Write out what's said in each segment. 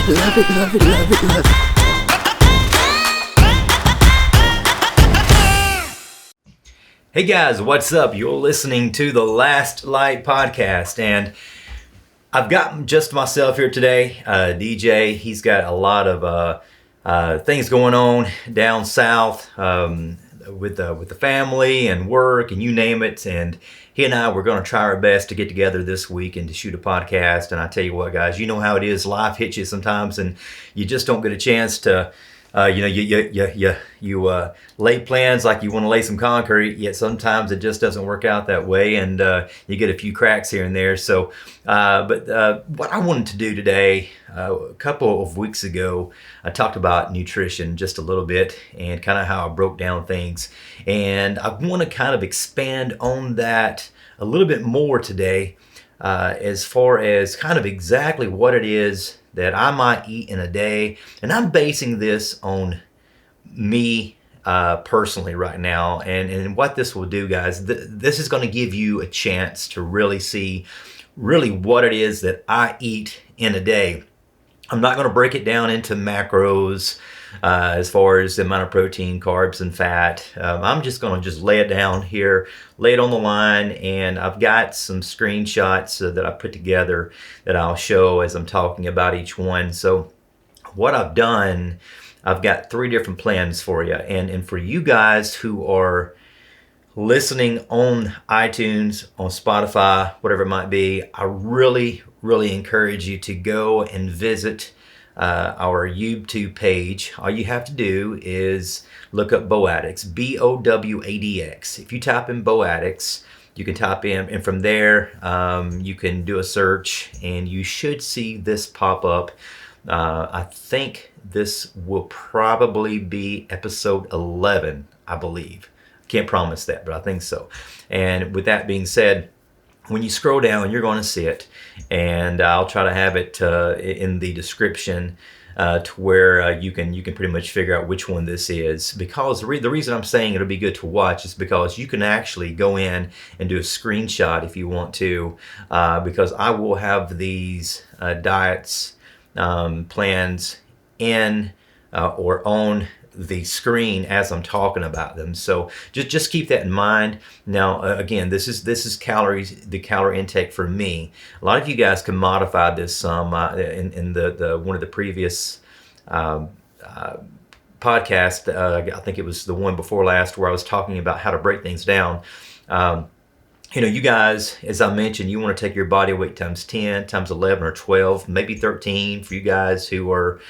Love it, love it, love it, love it. Hey guys, what's up? You're listening to the Last Light podcast, and I've got just myself here today. DJ, he's got a lot of things going on down south with the family and work and you name it. And he and I were going to try our best to get together this week and to shoot a podcast. And I tell you what, guys, you know how it is. Life hits you sometimes, and you just don't get a chance to. You lay plans like you want to lay some concrete, yet sometimes it just doesn't work out that way, and you get a few cracks here and there. So, but what I wanted to do today, a couple of weeks ago, I talked about nutrition just a little bit and kind of how I broke down things. And I want to kind of expand on that a little bit more today, as far as kind of exactly what it is that I might eat in a day. And I'm basing this on me personally right now. And what this will do, guys, this is going to give you a chance to really see really what it is that I eat in a day. I'm not going to break it down into macros as far as the amount of protein, carbs, and fat. I'm just going to just lay it down here, lay it on the line, and I've got some screenshots that I put together that I'll show as I'm talking about each one. So what I've done, I've got 3 different plans for you. And for you guys who are listening on iTunes, on Spotify, whatever it might be, I really encourage you to go and visit our YouTube page. All you have to do is look up Bowadix, BOWADX. If you type in Bowadix, you can type in, and from there you can do a search, and you should see this pop up. I think this will probably be episode 11, I believe. Can't promise that, but I think so. And with that being said, when you scroll down, you're going to see it, and I'll try to have it in the description to where you can pretty much figure out which one this is. Because the reason I'm saying it'll be good to watch is because you can actually go in and do a screenshot if you want to, because I will have these diets plans in or on the screen as I'm talking about them. So just keep that in mind. Now, again, this is calories, the calorie intake for me. A lot of you guys can modify this some in the one of the previous podcast. I think it was the one before last where I was talking about how to break things down. You guys, as I mentioned, you want to take your body weight times 10, times 11, or 12, maybe 13 for you guys who are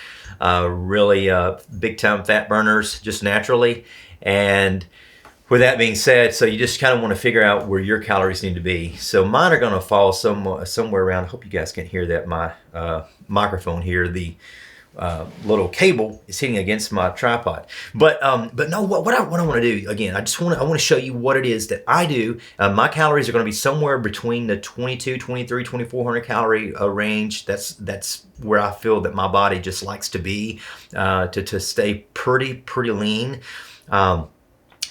really big time fat burners just naturally. And with that being said, so you just kind of want to figure out where your calories need to be. So mine are going to fall somewhere around. I hope you guys can hear that. My microphone here, the little cable is hitting against my tripod. But no, what I want to do, again, I want to show you what it is that I do. My calories are going to be somewhere between the 22, 23, 2400 calorie range. That's where I feel that my body just likes to be, to stay pretty lean.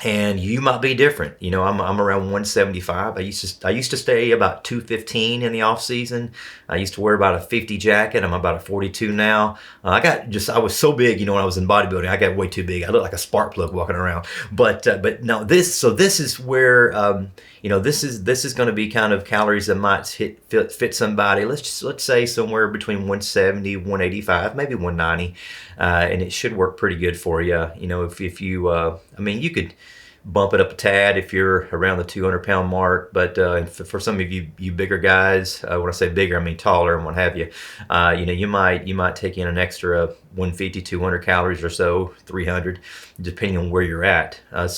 And you might be different. I'm around 175. I used to stay about 215 in the off season. I used to wear about a 50 jacket. I'm about a 42 now. I was so big, when I was in bodybuilding, I got way too big. I look like a spark plug walking around. But no, this is where this is going to be kind of calories that might fit somebody. Let's say somewhere between 170, 185, maybe 190, and it should work pretty good for you. If you, you could bump it up a tad if you're around the 200-pound mark. But for some of you bigger guys, when I say bigger, I mean taller and what have you. You might take in an extra 150, 200 calories or so, 300, depending on where you're at. But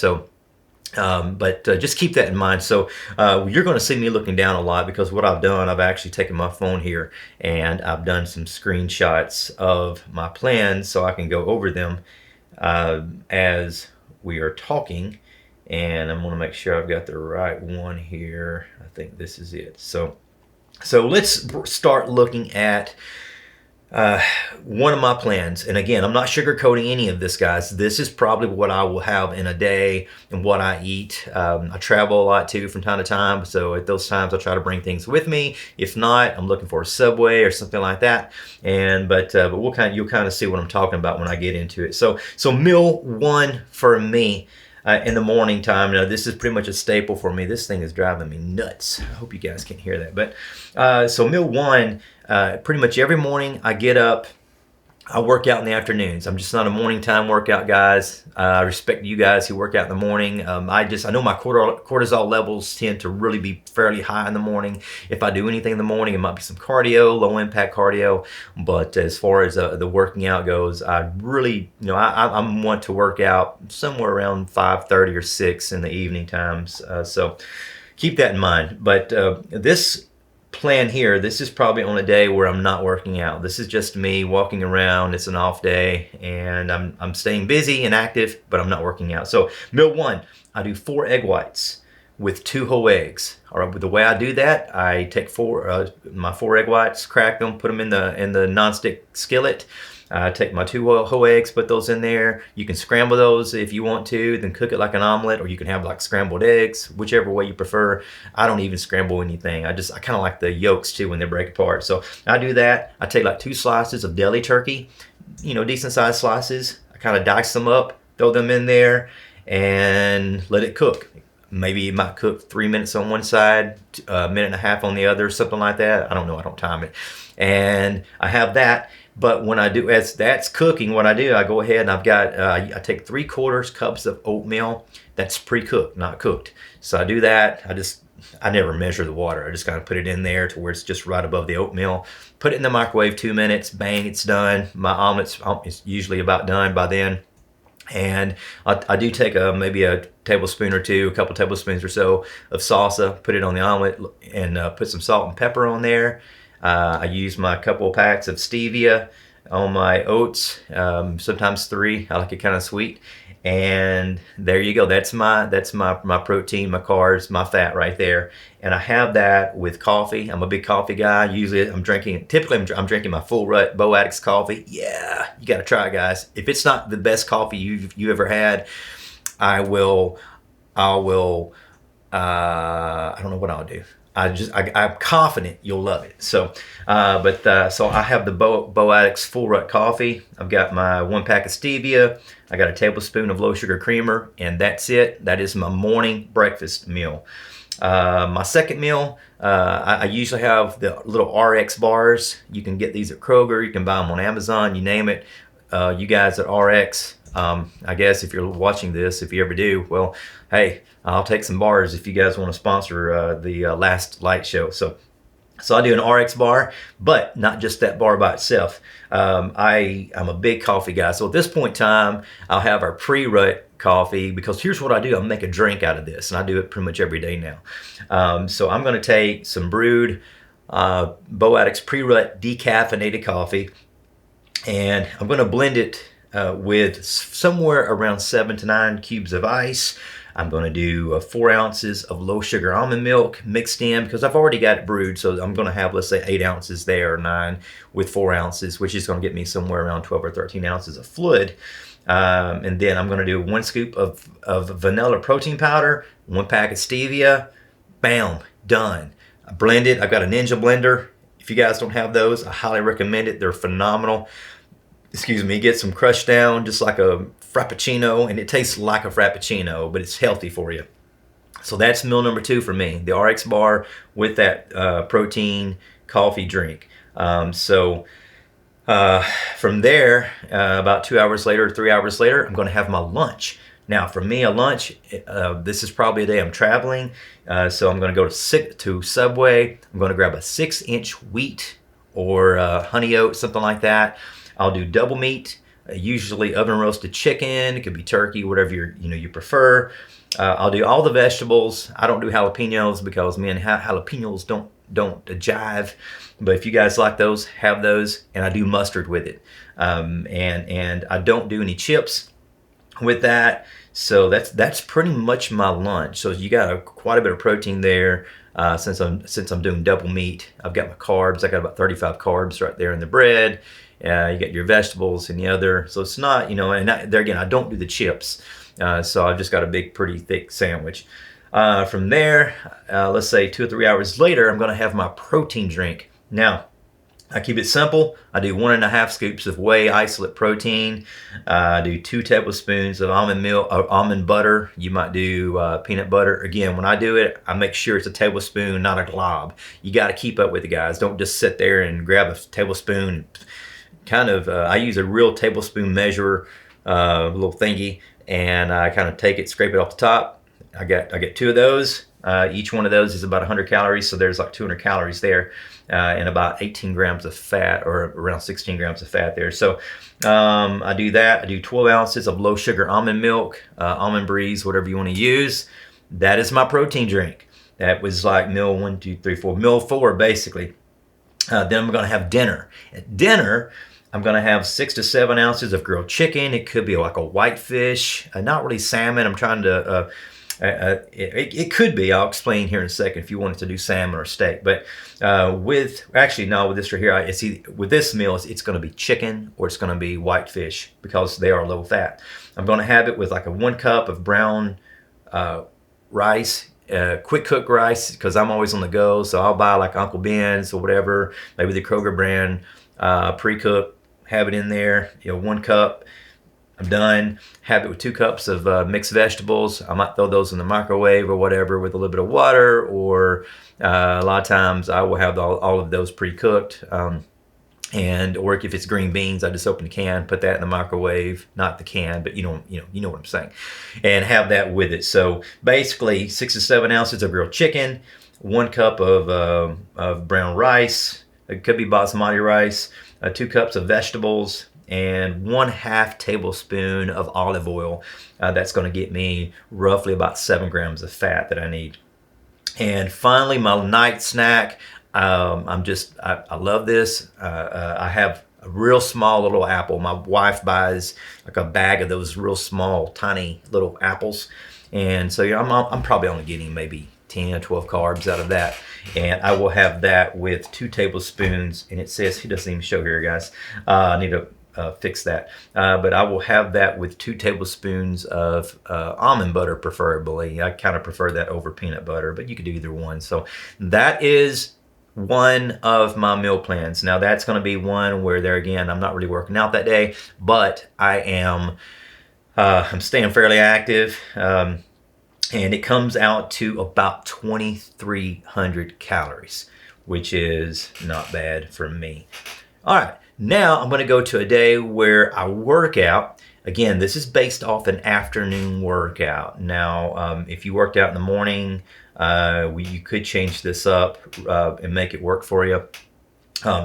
just keep that in mind. So you're going to see me looking down a lot because what I've done, I've actually taken my phone here and I've done some screenshots of my plans so I can go over them as we are talking. And I'm going to make sure I've got the right one here. I think this is it. So let's start looking at One of my plans, and again, I'm not sugarcoating any of this, guys. This is probably what I will have in a day and what I eat. I travel a lot too from time to time, so at those times I try to bring things with me. If not, I'm looking for a Subway or something like that. But you'll kind of see what I'm talking about when I get into it. So meal one for me. In the morning time. Now, this is pretty much a staple for me. This thing is driving me nuts. I hope you guys can hear that. But so meal one, pretty much every morning I get up, I work out in the afternoons. I'm just not a morning time workout, guys. I respect you guys who work out in the morning. I know my cortisol levels tend to really be fairly high in the morning. If I do anything in the morning, it might be some cardio, low impact cardio. But as far as the working out goes, I really, I want to work out somewhere around 5:30 or 6 in the evening times. So keep that in mind. But this plan here, this is probably on a day where I'm not working out. This is just me walking around. It's an off day and I'm staying busy and active, but I'm not working out. So meal one, I do 4 egg whites with 2 whole eggs. All right, the way I do that, I take my 4 egg whites, crack them, put them in the nonstick skillet. Take my 2 whole eggs, put those in there. You can scramble those if you want to, then cook it like an omelet, or you can have like scrambled eggs, whichever way you prefer. I don't even scramble anything. I kind of like the yolks too when they break apart. So I do that. I take like 2 slices of deli turkey, decent sized slices. I kind of dice them up, throw them in there, and let it cook. Maybe it might cook 3 minutes on one side, a minute and a half on the other, something like that. I don't know. I don't time it. And I have that. But when I do, as that's cooking, what I do, I go ahead and I take 3/4 cups of oatmeal. That's pre-cooked, not cooked. So I do that. I never measure the water. I just kind of put it in there to where it's just right above the oatmeal. Put it in the microwave 2 minutes. Bang, it's done. My omelet's usually about done by then. And I do take maybe a tablespoon or two, a couple tablespoons or so of salsa, put it on the omelet, and put some salt and pepper on there. I use my couple packs of stevia on my oats, sometimes 3. I like it kind of sweet. And there you go. That's my protein, my carbs, my fat right there. And I have that with coffee. I'm a big coffee guy. Typically I'm drinking my Full Rut Bo Addicts coffee. Yeah, you got to try it, guys. If it's not the best coffee you ever had, I don't know what I'll do. I'm confident you'll love it. So I have the Bo Addicts Full Rut coffee. I've got my 1 pack of stevia. I got a tablespoon of low sugar creamer, and that's it. That is my morning breakfast meal. My second meal, I usually have the little RX bars. You can get these at Kroger. You can buy them on Amazon. You name it. You guys at RX, I guess if you're watching this, if you ever do, well, hey, I'll take some bars if you guys want to sponsor the Last Light show. So I do an RX bar, but not just that bar by itself. I'm a big coffee guy. So at this point in time, I'll have our pre-rut coffee, because here's what I do. I'll make a drink out of this, and I do it pretty much every day now. So I'm going to take some brewed Bo Addicts pre-rut decaffeinated coffee, and I'm going to blend it with somewhere around 7 to 9 cubes of ice. I'm going to do 4 ounces of low sugar almond milk mixed in, because I've already got it brewed. So I'm going to have, let's say, 8 ounces there, or 9 with 4 ounces, which is going to get me somewhere around 12 or 13 ounces of fluid. And then I'm going to do 1 scoop of vanilla protein powder, 1 pack of stevia. Bam, done. I blend it. I've got a Ninja blender. If you guys don't have those, I highly recommend it. They're phenomenal. Excuse me, get some crushed down, just like a Frappuccino, and it tastes like a Frappuccino, but it's healthy for you. So that's meal number 2 for me, the RX bar with that protein coffee drink. From there, about 2 hours later, 3 hours later, I'm going to have my lunch. Now, for me, a lunch, this is probably a day I'm traveling, so I'm going to go to Subway. I'm going to grab a 6-inch wheat or honey oat, something like that. I'll do double meat, usually oven roasted chicken. It could be turkey, whatever you prefer. I'll do all the vegetables. I don't do jalapenos because, man, jalapenos don't jive. But if you guys like those, have those. And I do mustard with it. And I don't do any chips with that. So that's pretty much my lunch. So you got quite a bit of protein there. since I'm doing double meat. I've got my carbs. I got about 35 carbs right there in the bread. You got your vegetables and the other. So it's not, and there again, I don't do the chips. So I've just got a big, pretty thick sandwich. From there, let's say 2 or 3 hours later, I'm going to have my protein drink. Now, I keep it simple. I do 1.5 scoops of whey isolate protein. I do 2 tablespoons of almond milk or almond butter. You might do peanut butter. Again, when I do it, I make sure it's a tablespoon, not a glob. You got to keep up with it, guys. Don't just sit there and grab a tablespoon. I use a real tablespoon measure, little thingy, and I kind of take it, scrape it off the top. I get 2 of those. Each one of those is about 100 calories, so there's like 200 calories there, and about 18 grams of fat, or around 16 grams of fat there. So I do that. I do 12 ounces of low sugar almond milk, almond breeze, whatever you want to use. That is my protein drink. That was like meal 1, 2, 3, 4, meal 4 basically. Then I'm going to have dinner. At dinner, I'm going to have 6 to 7 ounces of grilled chicken. It could be like a whitefish, not really salmon. I'm trying to... it could be. I'll explain here in a second if you wanted to do salmon or steak. But with this right here, with this meal, it's going to be chicken or it's going to be whitefish because they are low fat. I'm going to have it with like a 1 cup of brown rice, quick cook rice, because I'm always on the go. So I'll buy like Uncle Ben's or whatever, maybe the Kroger brand, pre-cooked. Have it in there, 1 cup. I'm done. Have it with 2 cups of mixed vegetables. I might throw those in the microwave or whatever with a little bit of water, or a lot of times I will have all of those pre-cooked. Or if it's green beans, I just open the can, put that in the microwave, not the can, but you know what I'm saying, and have that with it. So basically, 6 to 7 ounces of grilled chicken, 1 cup of brown rice. It could be basmati rice. 2 cups of vegetables, and 1/2 tablespoon of olive oil. That's going to get me roughly about 7 grams of fat that I need. And finally, my night snack. I love this. I have a real small little apple. My wife buys like a bag of those real small, tiny little apples, and so I'm probably only getting maybe 10 or 12 carbs out of that. And I will have that with 2 tablespoons, and it says, he doesn't even show here, guys. I need to fix that. But I will have that with 2 tablespoons of almond butter, preferably. I kind of prefer that over peanut butter, but you could do either one. So that is one of my meal plans. Now that's going to be one where there again, I'm not really working out that day, but I am, I'm staying fairly active. And it comes out to about 2,300 calories, which is not bad for me. All right, now I'm going to go to a day where I work out. Again, this is based off an afternoon workout. Now, if you worked out in the morning, you could change this up and make it work for you.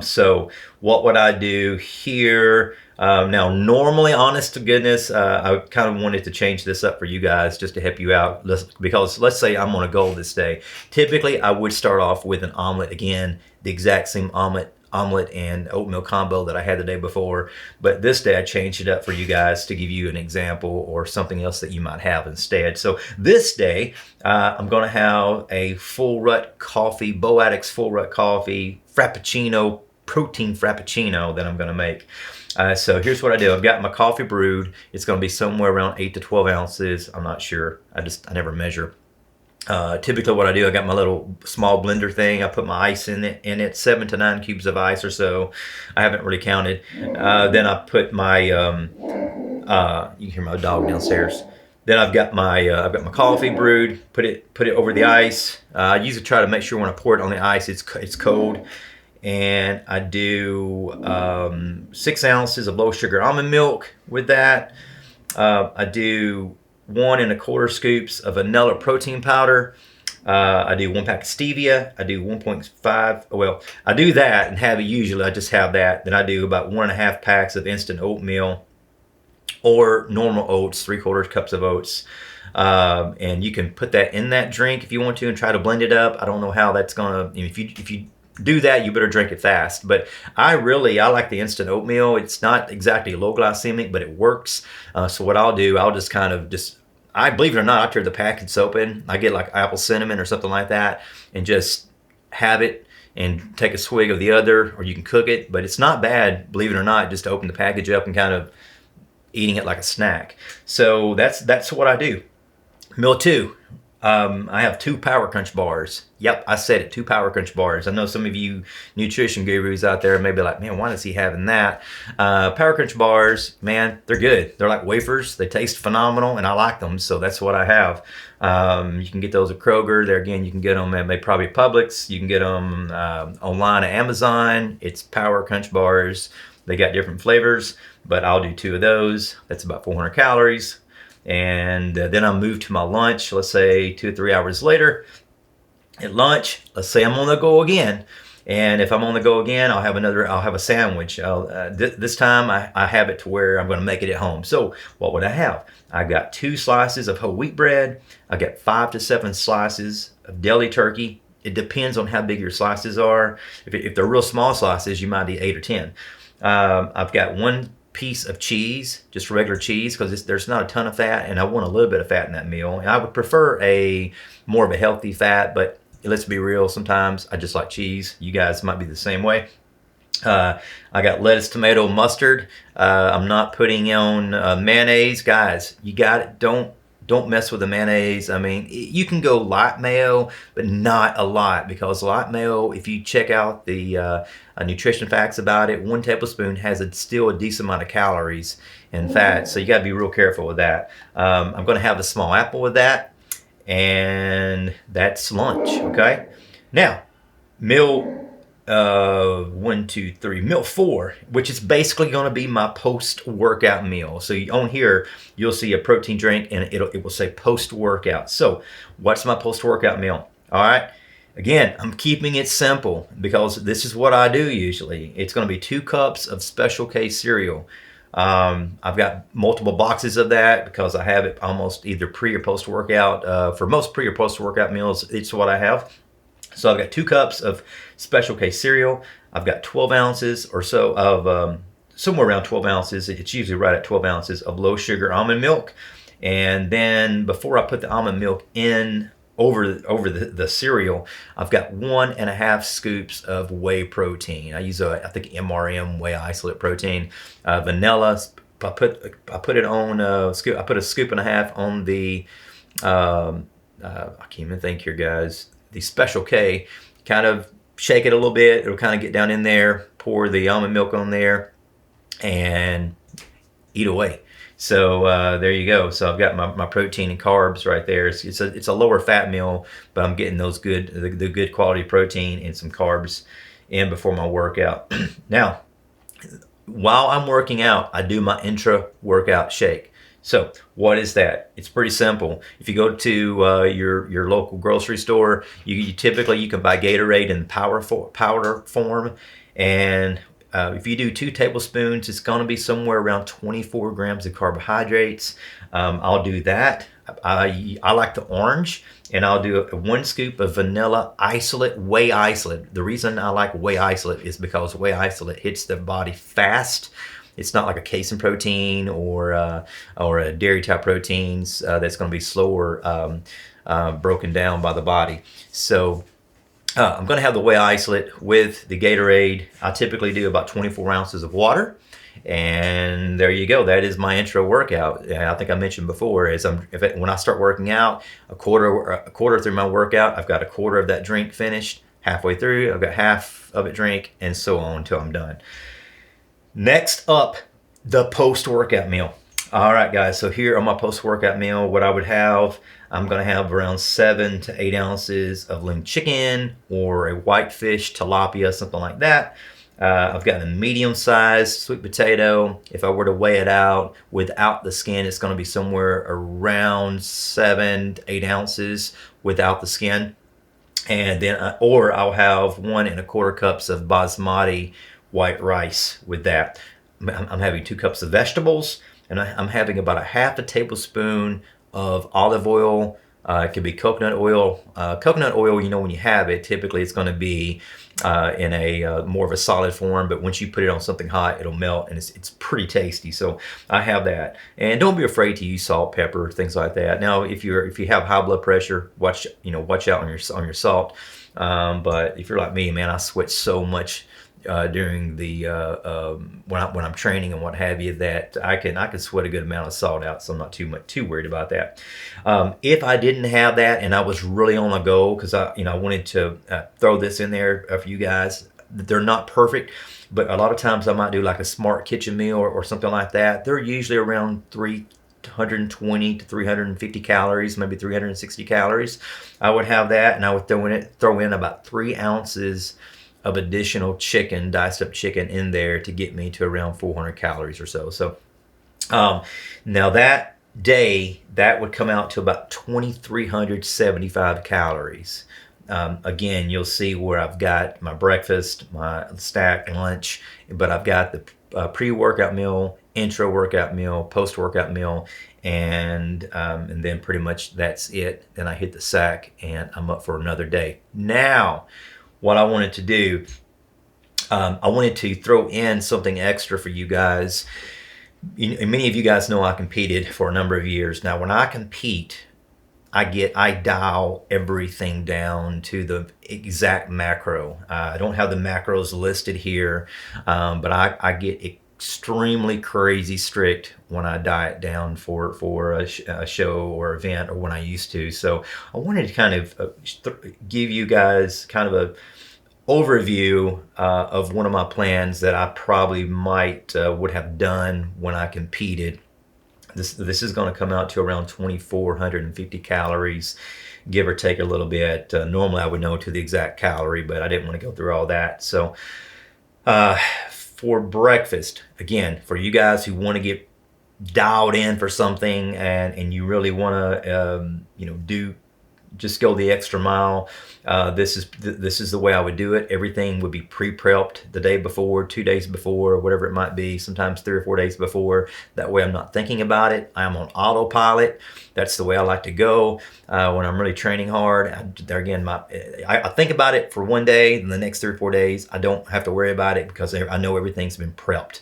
So what would I do here? Now, normally, honest to goodness, I kind of wanted to change this up for you guys just to help you out, because let's say I'm on a goal this day. Typically, I would start off with an omelet. Again, the exact same omelet and oatmeal combo that I had the day before. But this day, I changed it up for you guys to give you an example or something else that you might have instead. So this day, I'm going to have a full rut coffee, Bo Addicts full rut coffee, frappuccino, protein frappuccino that I'm going to make. So here's what I do. I've got my coffee brewed. It's going to be somewhere around 8 to 12 ounces. I'm not sure. I never measure. Typically what I do, I got my little small blender thing. I put my ice in it, 7 to 9 cubes of ice or so. I haven't really counted. Then I put my, you can hear my dog downstairs. Then I've got my coffee brewed. Put it over the ice. I usually try to make sure when I pour it on the ice, it's cold. And I do 6 ounces of low sugar almond milk with that. I do 1 1/4 scoops of vanilla protein powder. I do 1 pack of stevia. I do 1.5. Well, I do that and have it usually. I just have that. Then I do about 1.5 packs of instant oatmeal or normal oats, 3/4 cups of oats. And you can put that in that drink if you want to and try to blend it up. I don't know how that's gonna. If you do that, you better drink it fast. But I like the instant oatmeal. It's not exactly low glycemic, but it works. So what I'll do, I'll just kind of I believe it or not, I tear the packets open. I get like apple cinnamon or something like that, and just have it and take a swig of the other, or you can cook it. But it's not bad, believe it or not, just to open the package up and kind of eating it like a snack. So that's what I do. Meal two. I have 2 Power Crunch bars. Yep, I said it, 2 Power Crunch bars. I know some of you nutrition gurus out there may be like, man, why is he having that? Power Crunch bars, man, they're good. They're like wafers. They taste phenomenal, and I like them, so that's what I have. You can get those at Kroger. There again, you can get them at probably Publix. You can get them online at Amazon. It's Power Crunch bars. They got different flavors, but I'll do 2 of those. That's about 400 calories. And then I move to my lunch, let's say 2 or 3 hours later. At lunch, let's say I'm on the go again. And if I'm on the go again, I'll have a sandwich. This time I have it to where I'm going to make it at home. So what would I have? I got 2 slices of whole wheat bread. I got 5 to 7 slices of deli turkey. It depends on how big your slices are. If they're real small slices, you might need 8 or 10. I've got 1 piece of cheese, just regular cheese, because there's not a ton of fat, and I want a little bit of fat in that meal. And I would prefer more of a healthy fat, but let's be real, sometimes I just like cheese. You guys might be the same way. I got lettuce, tomato, mustard. I'm not putting on mayonnaise. Guys, you got it. Don't mess with the mayonnaise. I mean, you can go light mayo, but not a lot, because light mayo, if you check out the nutrition facts about it, 1 tablespoon has still a decent amount of calories and fat. So you got to be real careful with that. I'm going to have a small apple with that, and that's lunch. Okay. Now, meal 1, 2, 3, meal 4, which is basically going to be my post-workout meal. So on here, you'll see a protein drink, and it will say post-workout. So what's my post-workout meal? All right. Again, I'm keeping it simple because this is what I do usually. It's going to be 2 cups of Special K cereal. I've got multiple boxes of that because I have it almost either pre or post-workout. For most pre or post-workout meals, it's what I have. So I've got 2 cups of Special K cereal. I've got 12 ounces or so of, somewhere around 12 ounces. It's usually right at 12 ounces of low sugar almond milk. And then before I put the almond milk in over the cereal, I've got 1.5 scoops of whey protein. I use I think MRM whey isolate protein, vanilla. I put it on scoop. I put a scoop and a half on the I can't even think here, guys. The Special K. Kind of shake it a little bit. It'll kind of get down in there. Pour the almond milk on there, and eat away. So there you go. So I've got my protein and carbs right there. It's a lower fat meal, but I'm getting those the good quality protein and some carbs in before my workout. Now, while I'm working out, I do my intra-workout shake. So what is that? It's pretty simple. If you go to your local grocery store, you typically can buy Gatorade in powder form, and if you do 2 tablespoons, it's going to be somewhere around 24 grams of carbohydrates. I'll do that. I like the orange, and I'll do 1 scoop of vanilla isolate, whey isolate. The reason I like whey isolate is because whey isolate hits the body fast. It's not like a casein protein or a dairy type proteins that's going to be slower broken down by the body. So I'm going to have the whey isolate with the Gatorade. I typically do about 24 ounces of water. And there you go. That is my intro workout. And I think I mentioned before is when I start working out, a quarter through my workout, I've got a quarter of that drink finished. Halfway through, I've got half of it drink, and so on until I'm done. Next up, the post-workout meal. All right, guys, so here on my post-workout meal, what I would have, I'm going to have around 7 to 8 ounces of lean chicken or a whitefish tilapia, something like that. I've got a medium-sized sweet potato. If I were to weigh it out without the skin, it's going to be somewhere around 7 to 8 ounces without the skin. And then, or I'll have 1.25 cups of basmati white rice with that. I'm having 2 cups of vegetables, and I'm having about a half a tablespoon of olive oil It could be coconut oil. Coconut oil, you know, when you have it, typically it's going to be in a more of a solid form, but once you put it on something hot, it'll melt, and it's pretty tasty. So I have that. And don't be afraid to use salt, pepper, things like that. Now, if you have high blood pressure, watch out on your salt. But if you're like me, man, I sweat so much during the when I'm training and what have you, that I can sweat a good amount of salt out, so I'm not too worried about that. If I didn't have that and I was really on a go, because I wanted to throw this in there for you guys. They're not perfect, but a lot of times I might do like a smart kitchen meal or something like that. They're usually around 320 to 350 calories, maybe 360 calories. I would have that, and I would throw in about 3 ounces of additional chicken, diced up chicken in there to get me to around 400 calories or so. So now that day, that would come out to about 2,375 calories. Again, you'll see where I've got my breakfast, my stacked lunch, but I've got the pre-workout meal, intra-workout meal, post-workout meal, and then pretty much that's it. Then I hit the sack and I'm up for another day. Now, what I wanted to do, I wanted to throw in something extra for you guys. Many of you guys know I competed for a number of years. Now, when I compete, I dial everything down to the exact macro. I don't have the macros listed here, but I get extremely crazy strict when I diet down for a show or event, or when I used to. So I wanted to kind of give you guys kind of a overview of one of my plans that I probably would have done when I competed. This is going to come out to around 2,450 calories, give or take a little bit. Normally I would know to the exact calorie, but I didn't want to go through all that. So for breakfast, again, for you guys who want to get dialed in for something and you really want to just go the extra mile, this is the way I would do it. Everything would be pre-prepped the day before, 2 days before, whatever it might be, sometimes 3 or 4 days before. That way I'm not thinking about it. I'm on autopilot. That's the way I like to go when I'm really training hard. I think about it for 1 day, and the next 3 or 4 days I don't have to worry about it because I know everything's been prepped.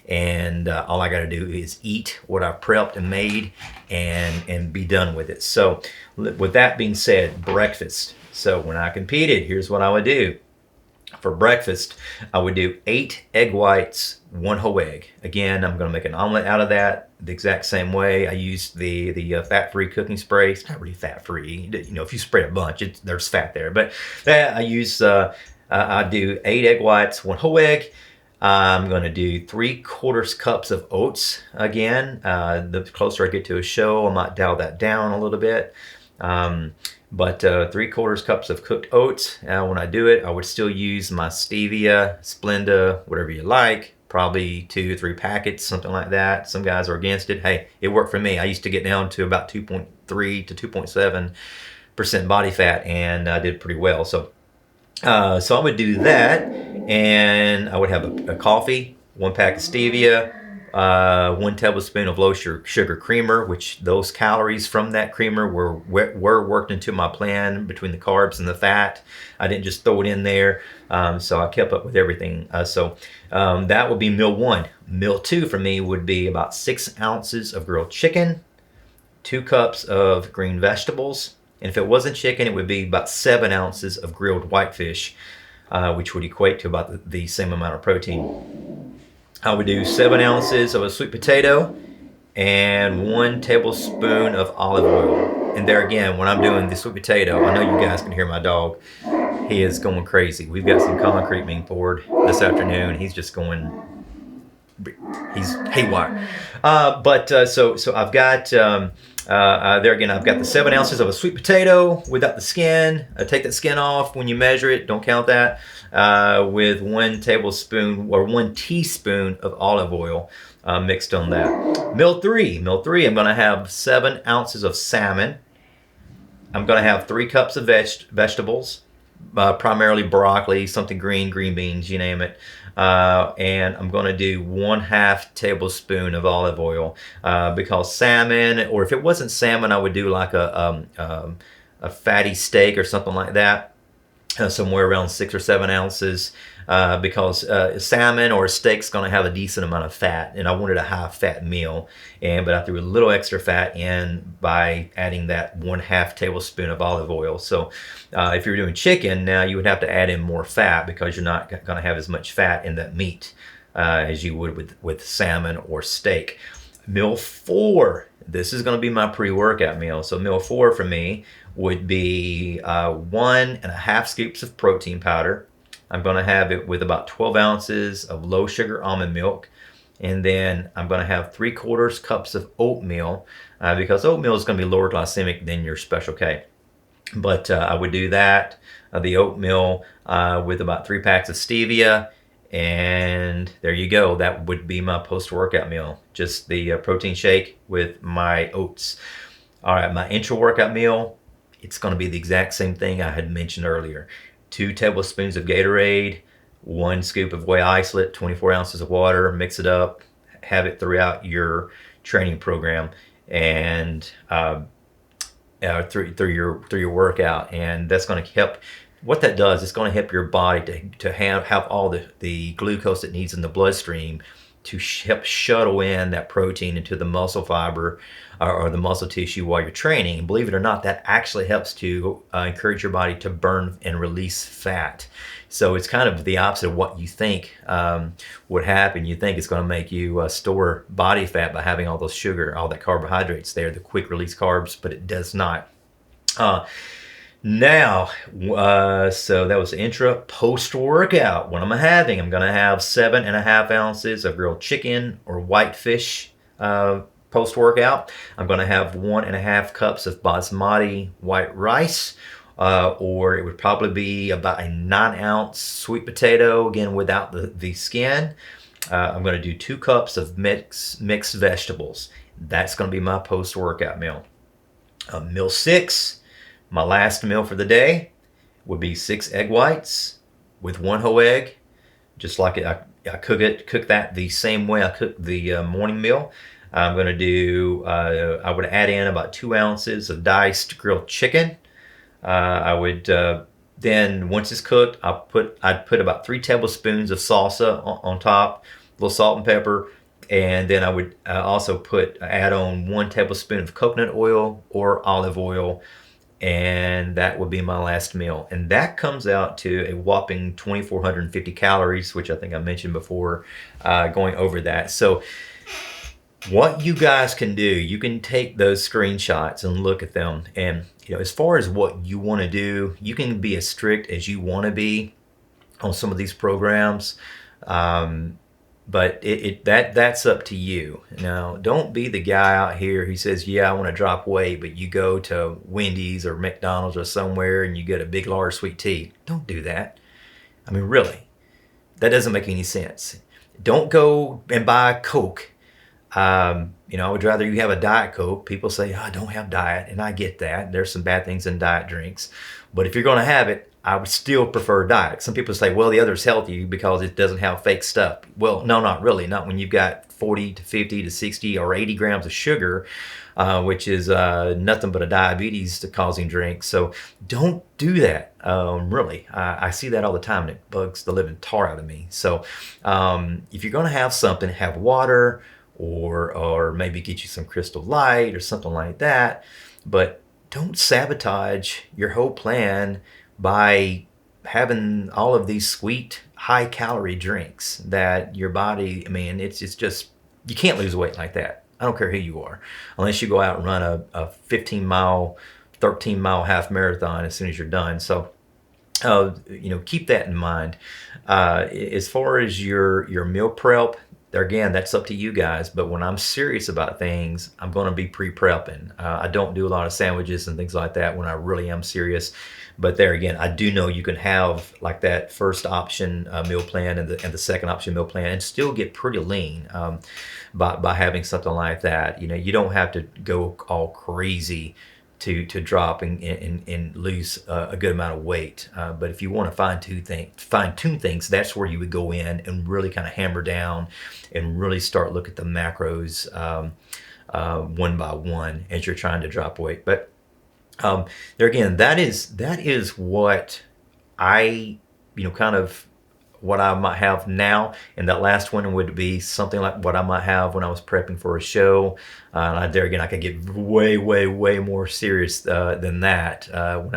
And all I got to do is eat what I've prepped and made and be done with it. So with that being said, breakfast. So when I competed, here's what I would do. For breakfast, I would do 8 egg whites, 1 whole egg. Again, I'm going to make an omelet out of that the exact same way. I use the fat-free cooking spray. It's not really fat-free. If you spray a bunch, there's fat there. But I do 8 egg whites, 1 whole egg. I'm going to do 3/4 cups of oats again. The closer I get to a show, I might dial that down a little bit. But 3/4 cups of cooked oats. When I do it, I would still use my stevia, Splenda, whatever you like. Probably 2 or 3 packets, something like that. Some guys are against it. Hey, it worked for me. I used to get down to about 2.3 to 2.7% body fat, and I did pretty well. So I would do that, and I would have a coffee, 1 pack of stevia, 1 tablespoon of low sugar creamer, which those calories from that creamer were worked into my plan between the carbs and the fat. I didn't just throw it in there, so I kept up with everything. That would be meal 1. Meal 2 for me would be about 6 ounces of grilled chicken, 2 cups of green vegetables. And if it wasn't chicken, it would be about 7 ounces of grilled whitefish, which would equate to about the same amount of protein. I would do 7 ounces of a sweet potato and 1 tablespoon of olive oil. And there again, when I'm doing the sweet potato, I know you guys can hear my dog. He is going crazy. We've got some concrete being poured this afternoon. He's just going, he's haywire. So I've got... there again, I've got the 7 ounces of a sweet potato without the skin. Take that skin off when you measure it. Don't count that. With 1 tablespoon or 1 teaspoon of olive oil mixed on that. Meal 3, I'm going to have 7 ounces of salmon. I'm going to have 3 cups of vegetables, primarily broccoli, something green beans, you name it. and I'm going to do 1/2 tablespoon of olive oil, because salmon, or if it wasn't salmon, I would do like a fatty steak or something like that, somewhere around 6 or 7 ounces, because salmon or steak's going to have a decent amount of fat, and I wanted a high fat meal, but I threw a little extra fat in by adding that 1/2 tablespoon of olive oil. So if you're doing chicken now, you would have to add in more fat because you're not going to have as much fat in that meat as you would with salmon or steak. Meal 4, this is going to be my pre-workout meal. So meal 4 for me would be 1.5 scoops of protein powder. I'm going to have it with about 12 ounces of low sugar almond milk. And then I'm going to have 3/4 cups of oatmeal, because oatmeal is going to be lower glycemic than your Special K. But I would do that, the oatmeal, with about 3 packs of stevia. And there you go. That would be my post-workout meal. Just the protein shake with my oats. All right, my intra-workout meal, it's going to be the exact same thing I had mentioned earlier. 2 tablespoons of Gatorade, 1 scoop of whey isolate, 24 ounces of water, mix it up, have it throughout your training program, and through your workout. And that's going to help. What that does, it's going to help your body to have all the glucose it needs in the bloodstream to help shuttle in that protein into the muscle fiber or the muscle tissue while you're training. And believe it or not, that actually helps to encourage your body to burn and release fat. So it's kind of the opposite of what you think would happen. You think it's going to make you store body fat by having all those sugar, all that carbohydrates there, the quick release carbs, but it does not. Now, so that was intra. Post-workout, what am I having? I'm going to have 7.5 ounces of grilled chicken or whitefish post-workout. I'm going to have 1.5 cups of basmati white rice, or it would probably be about a 9-ounce sweet potato, again without the skin. I'm going to do 2 cups of mixed vegetables. That's going to be my post-workout meal. Meal 6. My last meal for the day would be 6 egg whites with 1 whole egg, just like I cook that the same way I cook the morning meal. I'm going to do, I would add in about 2 ounces of diced grilled chicken. I would then, once it's cooked, I'd put about 3 tablespoons of salsa on top, a little salt and pepper. And then I would also add on 1 tablespoon of coconut oil or olive oil. And that would be my last meal. And that comes out to a whopping 2,450 calories, which I think I mentioned before, going over that. So what you guys can do, you can take those screenshots and look at them. And as far as what you want to do, you can be as strict as you want to be on some of these programs. But that's up to you. Now, don't be the guy out here who says, yeah, I want to drop weight, but you go to Wendy's or McDonald's or somewhere and you get a big, large sweet tea. Don't do that. I mean, really, that doesn't make any sense. Don't go and buy a Coke. I would rather you have a Diet Coke. People say, I don't have diet, and I get that. There's some bad things in diet drinks. But if you're going to have it, I would still prefer diet. Some people say, well, the other's healthy because it doesn't have fake stuff. Well, no, not really. Not when you've got 40 to 50 to 60 or 80 grams of sugar, which is nothing but a diabetes-causing drink. So don't do that, really. I see that all the time, and it bugs the living tar out of me. So if you're going to have something, have water or maybe get you some Crystal Light or something like that. But don't sabotage your whole plan by having all of these sweet, high-calorie drinks that your body, I mean, it's just, you can't lose weight like that. I don't care who you are, unless you go out and run a 15-mile, 13-mile half marathon as soon as you're done. So, keep that in mind. As far as your meal prep, again, that's up to you guys. But when I'm serious about things, I'm going to be pre-prepping. I don't do a lot of sandwiches and things like that when I really am serious. But there again, I do know you can have like that first option meal plan and the second option meal plan and still get pretty lean by having something like that. You don't have to go all crazy to drop and lose a good amount of weight. But if you want to fine tune things, that's where you would go in and really kind of hammer down and really start look at the macros one by one as you're trying to drop weight. But there again, that is what I, kind of what I might have now, and that last one would be something like what I might have when I was prepping for a show. There again, I could get way more serious than that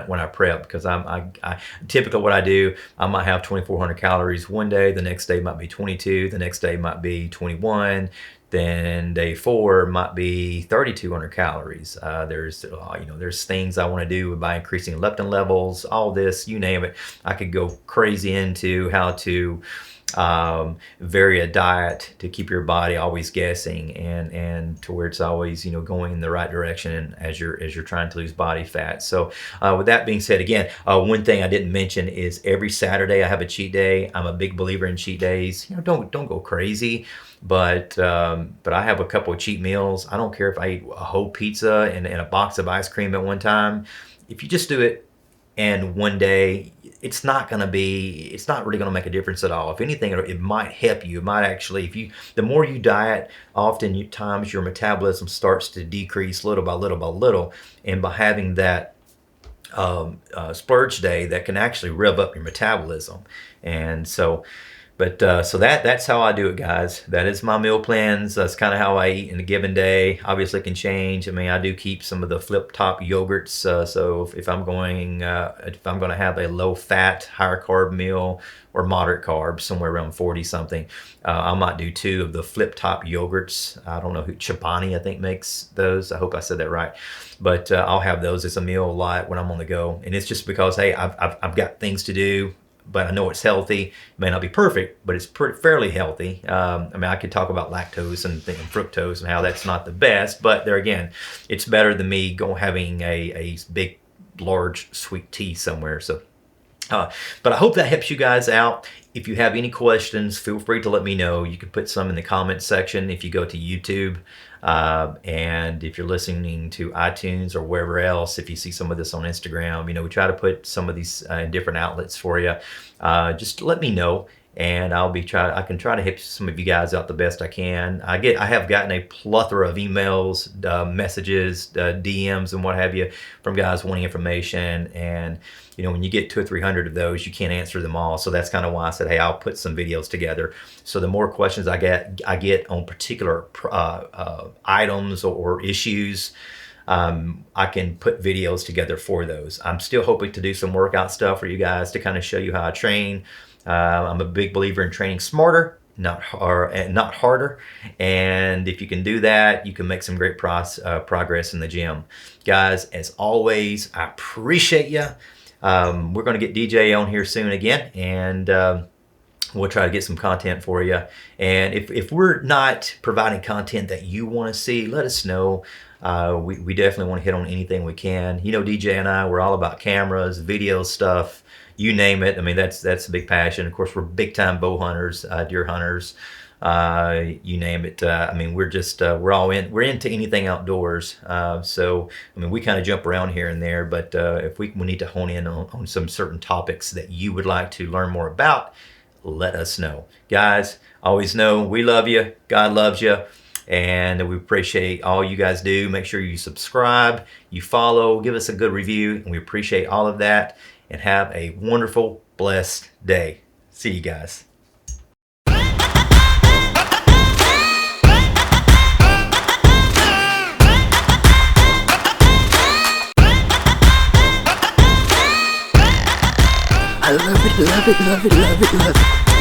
when I prep, because I typically what I do, I might have 2,400 calories one day, the next day might be 22, the next day might be 21. Then day 4 might be 3,200 calories. There's things I want to do by increasing leptin levels, all this, you name it. I could go crazy into how to vary a diet to keep your body always guessing and to where it's always going in the right direction as you're trying to lose body fat. So with that being said, again, one thing I didn't mention is every Saturday I have a cheat day. I'm a big believer in cheat days. Don't go crazy, but I have a couple of cheat meals. I don't care if I eat a whole pizza and a box of ice cream at one time. If you just do it and one day, it's not really going to make a difference at all. If anything, it might help you. It might actually, the more you diet, times your metabolism starts to decrease little by little by little. And by having that splurge day, that can actually rev up your metabolism. And so, so that's how I do it, guys. That is my meal plans. That's kind of how I eat in a given day. Obviously, it can change. I mean, I do keep some of the flip-top yogurts. So if I'm going to have a low-fat, higher carb meal or moderate carbs, somewhere around 40 something, I might do 2 of the flip-top yogurts. I don't know who Chobani, I think, makes those. I hope I said that right. But I'll have those as a meal a lot when I'm on the go, and it's just because, hey, I've got things to do. But I know it's healthy. It may not be perfect, but it's fairly healthy. I could talk about lactose and fructose and how that's not the best. But there again, it's better than me having a big, large sweet tea somewhere. So, but I hope that helps you guys out. If you have any questions, feel free to let me know. You can put some in the comments section if you go to YouTube. And if you're listening to iTunes or wherever else, if you see some of this on Instagram, we try to put some of these in different outlets for you. Just let me know, and I can try to help some of you guys out the best I can. I have gotten a plethora of emails, messages, DMs, and what have you from guys wanting information. And when you get 200 or 300 of those, you can't answer them all. So that's kind of why I said, hey, I'll put some videos together. So the more questions I get on particular items or issues, I can put videos together for those. I'm still hoping to do some workout stuff for you guys to kind of show you how I train. I'm a big believer in training smarter, not harder. And if you can do that, you can make some great progress in the gym. Guys, as always, I appreciate you. We're going to get DJ on here soon again, and we'll try to get some content for you. And if we're not providing content that you want to see, let us know. We definitely want to hit on anything we can. DJ and I, we're all about cameras, video stuff, you name it. I mean, that's a big passion. Of course, we're big time bow hunters, deer hunters, you name it. We're all we're into anything outdoors. So we kind of jump around here and there, but if we need to hone in on some certain topics that you would like to learn more about, let us know. Guys, always know we love you. God loves you. And we appreciate all you guys do. Make sure you subscribe, you follow, give us a good review, and we appreciate all of that. And have a wonderful, blessed day. See you guys. I love it, love it, love it, love it, love it.